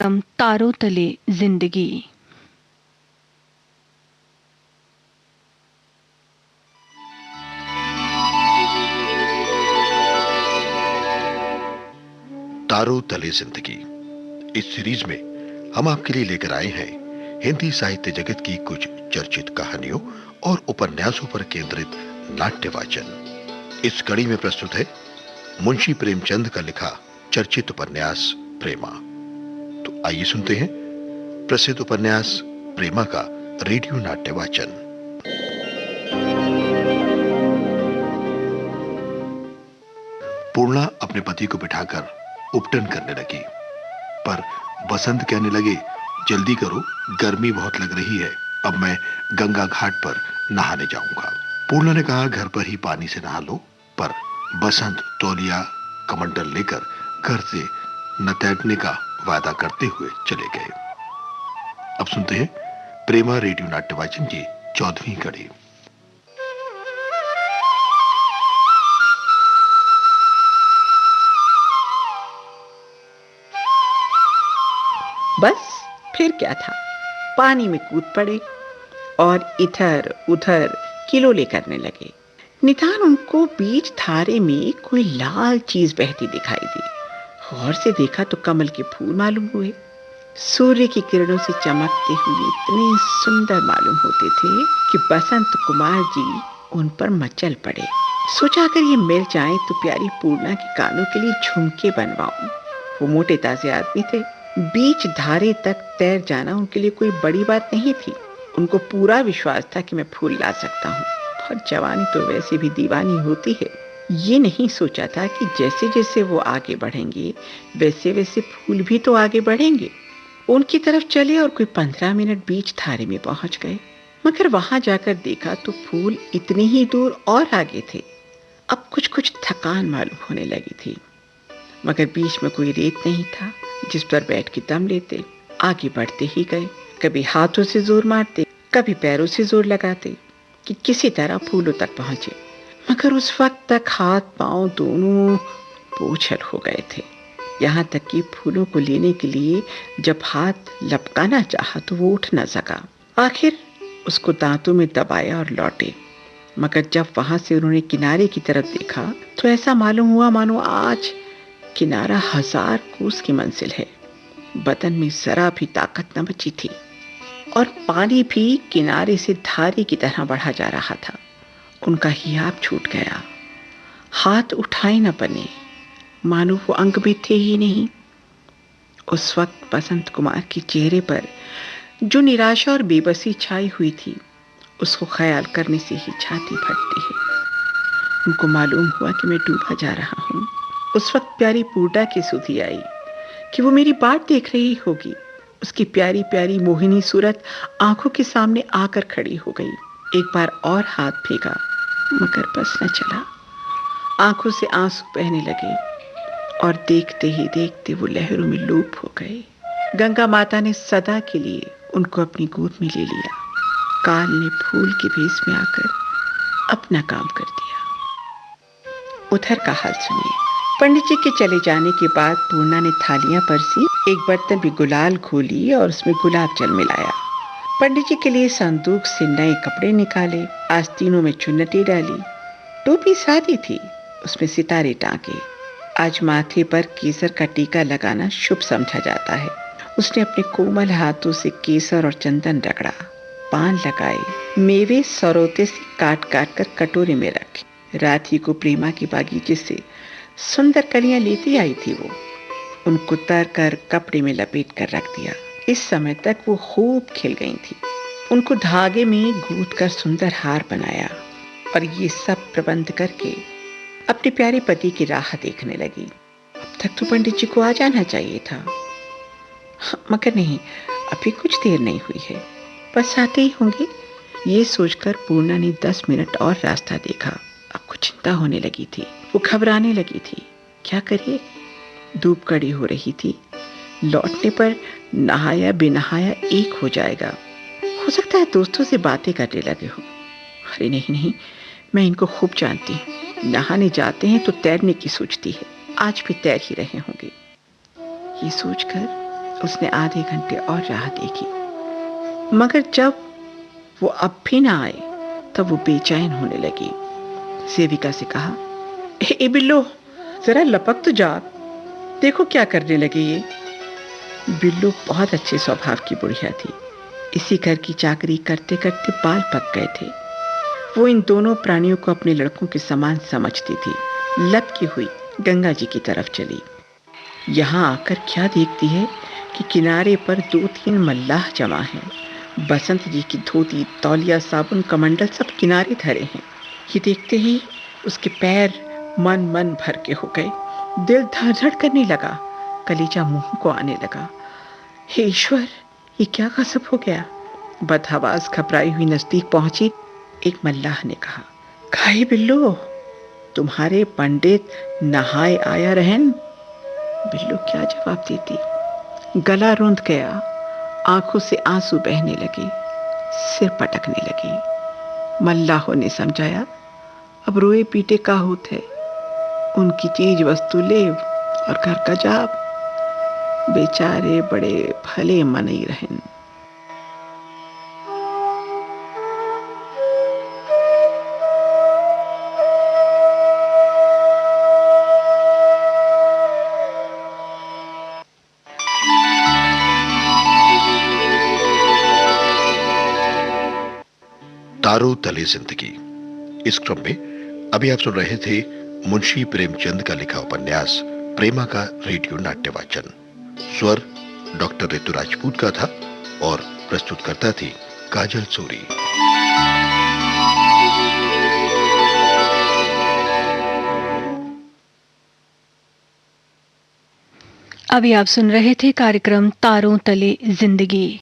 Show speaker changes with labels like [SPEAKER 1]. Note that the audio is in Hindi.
[SPEAKER 1] तारों तले जिंदगी।
[SPEAKER 2] तारों तले जिंदगी। इस सीरीज में हम आपके लिए लेकर आए हैं हिंदी साहित्य जगत की कुछ चर्चित कहानियों और उपन्यासों पर केंद्रित नाट्य वाचन। इस कड़ी में प्रस्तुत है मुंशी प्रेमचंद का लिखा चर्चित उपन्यास प्रेमा। तो आइए सुनते हैं प्रसिद्ध उपन्यास प्रेमा का रेडियो नाट्य वाचन। पूर्णा अपने पति को बिठाकर उपटन करने लगी, पर बसंत कहने लगे, जल्दी करो, गर्मी बहुत लग रही है, अब मैं गंगा घाट पर नहाने जाऊंगा। पूर्णा ने कहा, घर पर ही पानी से नहा लो, पर बसंत तौलिया कमंडल लेकर घर से न तैरने का वादा करते हुए चले गए। अब सुनते हैं प्रेमा रेडियो नाट्य वाचन की 14वीं कड़ी।
[SPEAKER 3] बस फिर क्या था, पानी में कूद पड़े और इधर उधर किलोले करने लगे। निदान उनको बीच धारे में कोई लाल चीज बहती दिखाई दी। गौर से देखा तो कमल के फूल मालूम हुए। सूर्य की किरणों से चमकते हुए इतने सुंदर मालूम होते थे कि बसंत कुमार जी उन पर मचल पड़े। सोचा अगर ये मिल जाए तो प्यारी पूर्णा के कानों के लिए झुमके बनवाऊं। वो मोटे ताजे आदमी थे, बीच धारे तक तैर जाना उनके लिए कोई बड़ी बात नहीं थी। उनको पूरा विश्वास था कि मैं फूल ला सकता हूँ, और जवानी तो वैसे भी दीवानी होती है। ये नहीं सोचा था कि जैसे जैसे वो आगे बढ़ेंगे वैसे वैसे फूल भी तो आगे बढ़ेंगे। उनकी तरफ चले और कोई 15 मिनट बीच धारे में पहुंच गए, मगर वहां जाकर देखा तो फूल इतनी ही दूर और आगे थे। अब कुछ कुछ थकान मालूम होने लगी थी, मगर बीच में कोई रेत नहीं था जिस पर बैठ के दम लेते। आगे बढ़ते ही गए, कभी हाथों से जोर मारते, कभी पैरों से जोर लगाते कि किसी तरह फूलों तक पहुंचे। मगर उस वक्त तक हाथ पांव दोनों बोझल हो गए थे। यहाँ तक कि फूलों को लेने के लिए जब हाथ लपकाना चाहा तो वो उठ न सका। आखिर उसको दांतों में दबाया और लौटे, मगर जब वहां से उन्होंने किनारे की तरफ देखा तो ऐसा मालूम हुआ मानो आज किनारा 1000 कोस की मंजिल है। बदन में जरा भी ताकत न बची थी और पानी भी किनारे से धारे की तरह बढ़ा जा रहा था। उनका हियाब छूट गया, हाथ उठाए न बने, मानो वो अंग में थे ही नहीं। उस वक्त बसंत कुमार के चेहरे पर जो निराशा और बेबसी छाई हुई थी, उसको ख्याल करने से ही छाती फटती है। उनको मालूम हुआ कि मैं डूबा जा रहा हूँ। उस वक्त प्यारी पूर्णा की सुधि आई कि वो मेरी बाट देख रही होगी। उसकी प्यारी प्यारी मोहिनी सूरत आंखों के सामने आकर खड़ी हो गई। एक बार और हाथ फेंका, मगर बस न चला। आंखों से आंसू बहने लगे और देखते ही देखते वो लहरों में लुप्त हो गए। गंगा माता ने सदा के लिए उनको अपनी गोद में ले लिया। काल ने फूल के भेष में आकर अपना काम कर दिया। उधर का हाल सुनिए। पंडित जी के चले जाने के बाद पूर्णा ने थालियां परसी, एक बर्तन में गुलाल घोली और उसमें गुलाब जल मिलाया। पंडित जी के लिए संदूक से नए कपड़े निकाले, आस्तीनों में चुन्नटी डाली। टोपी सादी थी, उसमें सितारे टांके। आज माथे पर केसर का टीका लगाना शुभ समझा जाता है। उसने अपने कोमल हाथों से केसर और चंदन रगड़ा, पान लगाए, मेवे सरौते से काट काट कर कटोरे में रखे। रात ही को प्रेमा के बागीचे से सुंदर कलियां लेती आई थी वो। उनको तर कर कपड़े में लपेट कर रख दिया। इस समय तक वो खूब खिल गई थी। उनको धागे में गूंथ कर सुंदर हार बनाया और ये सब प्रबंध करके अपने प्यारे पति की राह देखने लगी। अब तक तो पंडित जी को आ जाना चाहिए था, मगर नहीं, अभी कुछ देर नहीं हुई है, बस आते ही होंगे। ये सोचकर पूर्णा ने 10 मिनट और रास्ता देखा। अब कुछ चिंता होने लगी थी, वो घबराने लगी थी। क्या करे, धूप कड़ी हो रही थी। लौटने पर नहाया बेनहाया एक हो जाएगा। हो सकता है दोस्तों से बातें करने लगे हो। अरे नहीं नहीं, मैं इनको खूब जानती हूँ। नहाने जाते हैं तो तैरने की सोचती है, आज भी तैर ही रहे होंगे। ये सोचकर उसने आधे घंटे और राह देखी, मगर जब वो अब भी ना आए तब वो बेचैन होने लगी। सेविका से कहा, ए बिल्लो, जरा लपक तो जा, देखो क्या करने लगे ये। बिल्लो बहुत अच्छे स्वभाव की बुढ़िया थी। इसी घर की चाकरी करते करते बाल पक गए थे। वो इन दोनों प्राणियों को अपने लड़कों के समान समझती थी। लपकी हुई गंगा जी की तरफ चली। यहाँ आकर क्या देखती है कि किनारे पर 2-3 मल्लाह जमा हैं। बसंत जी की धोती, तौलिया, साबुन, कमंडल सब किनारे धरे हैं। ये देखते ही उसके पैर मन भर के हो गए। दिल धड़-धड़ करने लगा, कलेजा मुंह को आने लगा। हे ईश्वर, ये क्या गजब हो गया। बदहवास घबराई हुई नजदीक पहुंची। एक मल्लाह ने कहा, काहे बिल्लो, तुम्हारे पंडित नहाए आया रहन। बिल्लो क्या जवाब देती। गला रुंध गया, आंखों से आंसू बहने लगे, सिर पटकने लगी। मल्लाहों ने समझाया, अब रोए पीटे का होत है, उनकी चीज वस्तु ले और घर का जाप। बेचारे बड़े भले मन ही रहन।
[SPEAKER 2] तारों तले जिंदगी। इस क्रम में अभी आप सुन रहे थे मुंशी प्रेमचंद का लिखा उपन्यास प्रेमा का रेडियो नाट्य वाचन। स्वर डॉक्टर ऋतु राजपूत का था और प्रस्तुतकर्ता थी काजल सूरी।
[SPEAKER 1] अभी आप सुन रहे थे कार्यक्रम तारों तले जिंदगी।